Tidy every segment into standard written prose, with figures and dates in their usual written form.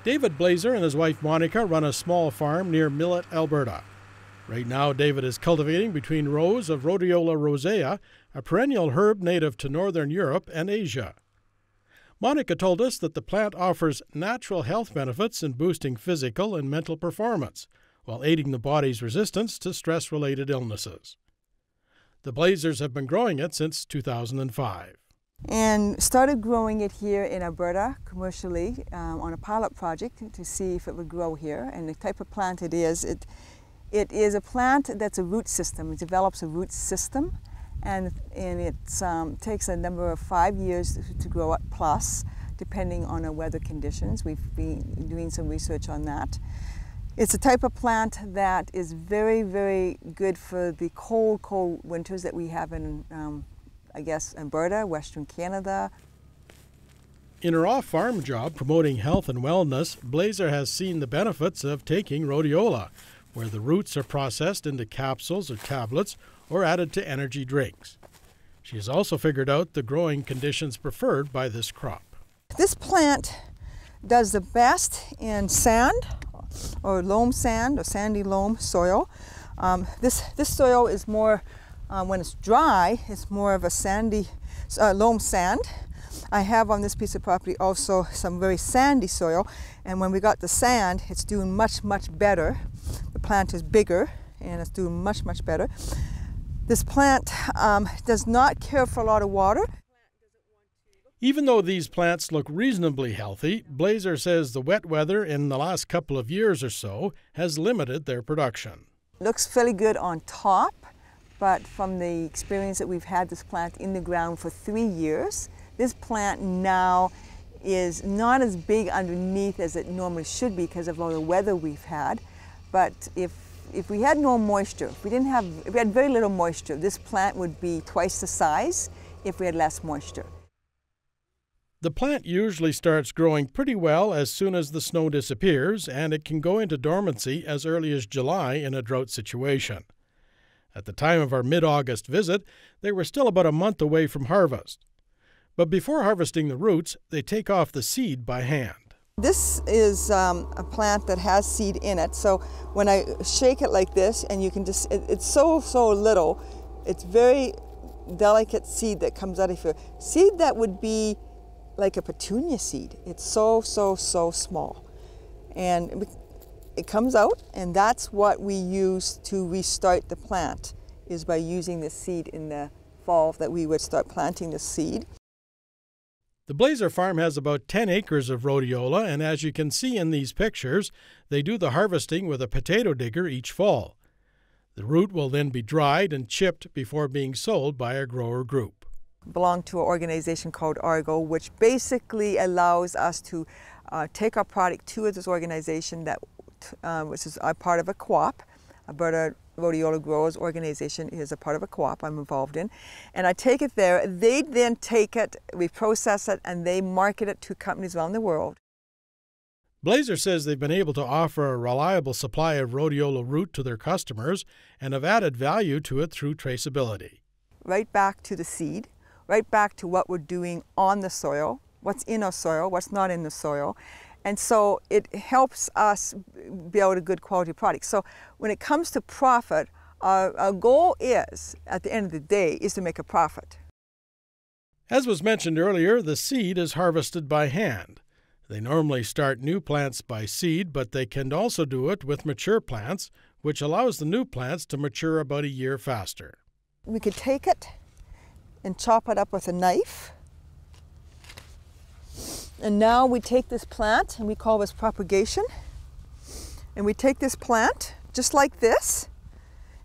David Blaeser and his wife Monica run a small farm near Millet, Alberta. Right now, David is cultivating between rows of Rhodiola Rosea, a perennial herb native to northern Europe and Asia. Monica told us that the plant offers natural health benefits in boosting physical and mental performance, while aiding the body's resistance to stress-related illnesses. The Blaesers have been growing it since 2005. And started growing it here in Alberta commercially on a pilot project to see if it would grow here. And the type of plant it is a plant that's a root system. It develops a root system, and it takes a number of 5 years to grow up plus, depending on our weather conditions. We've been doing some research on that. It's a type of plant that is very, very good for the cold winters that we have in I guess Alberta, Western Canada. In her off-farm job promoting health and wellness, Blaeser has seen the benefits of taking rhodiola, where the roots are processed into capsules or tablets or added to energy drinks. She has also figured out the growing conditions preferred by this crop. This plant does the best in sand or loam sand or sandy loam soil. This soil is more when it's dry, it's more of a sandy loam sand. I have on this piece of property also some very sandy soil, and when we got the sand, it's doing much, much better. The plant is bigger and it's doing much, much better. This plant does not care for a lot of water. Even though these plants look reasonably healthy, Blaeser says the wet weather in the last couple of years or so has limited their production. Looks fairly good on top. But from the experience that we've had this plant in the ground for 3 years, this plant now is not as big underneath as it normally should be because of all the weather we've had. But if we had no moisture, if we had very little moisture, this plant would be twice the size if we had less moisture. The plant usually starts growing pretty well as soon as the snow disappears, and it can go into dormancy as early as July in a drought situation. At the time of our mid-August visit, they were still about a month away from harvest. But before harvesting the roots, they take off the seed by hand. This is a plant that has seed in it, so when I shake it like this, and you can just, it's so little, it's very delicate seed that comes out of here. Seed that would be like a petunia seed. It's so small. And it comes out, and that's what we use to restart the plant, is by using the seed in the fall that we would start planting the seed. The Blaeser farm has about 10 acres of rhodiola, and as you can see in these pictures, they do the harvesting with a potato digger each fall. The root will then be dried and chipped before being sold by a grower group. I belong to an organization called Argo, which basically allows us to take our product to this organization that which is a part of a co-op. Alberta Rhodiola Growers Organization is a part of a co-op I'm involved in. And I take it there, they then take it, we process it, and they market it to companies around the world. Blaeser says they've been able to offer a reliable supply of rhodiola root to their customers and have added value to it through traceability. Right back to the seed, right back to what we're doing on the soil, what's in our soil, what's not in the soil. And so it helps us build a good quality product. So when it comes to profit, our goal is, at the end of the day, is to make a profit. As was mentioned earlier, the seed is harvested by hand. They normally start new plants by seed, but they can also do it with mature plants, which allows the new plants to mature about a year faster. We could take it and chop it up with a knife. And now we take this plant, and we call this propagation. And we take this plant, just like this,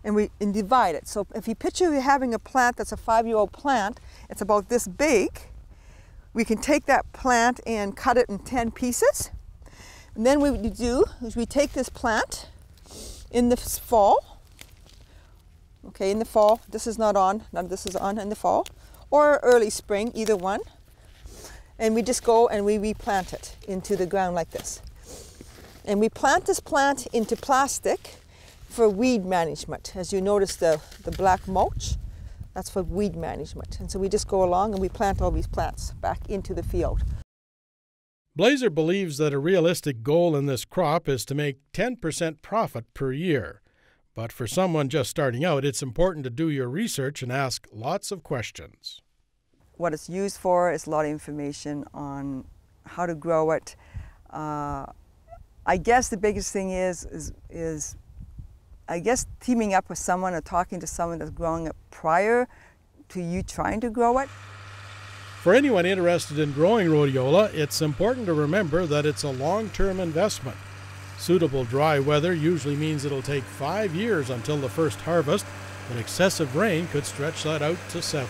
and we divide it. So if you picture having a plant that's a 5-year-old plant, it's about this big. We can take that plant and cut it in 10 pieces. And then what we do is we take this plant in the fall. Okay, in the fall, this is not on, none of this is on in the fall, or early spring, either one. And we just go and we replant it into the ground like this. And we plant this plant into plastic for weed management. As you notice the black mulch, that's for weed management. And so we just go along and we plant all these plants back into the field. Blaeser believes that a realistic goal in this crop is to make 10% profit per year. But for someone just starting out, it's important to do your research and ask lots of questions. What it's used for is a lot of information on how to grow it. I guess the biggest thing is I guess teaming up with someone or talking to someone that's growing it prior to you trying to grow it. For anyone interested in growing rhodiola, it's important to remember that it's a long-term investment. Suitable dry weather usually means it'll take 5 years until the first harvest, but excessive rain could stretch that out to 7.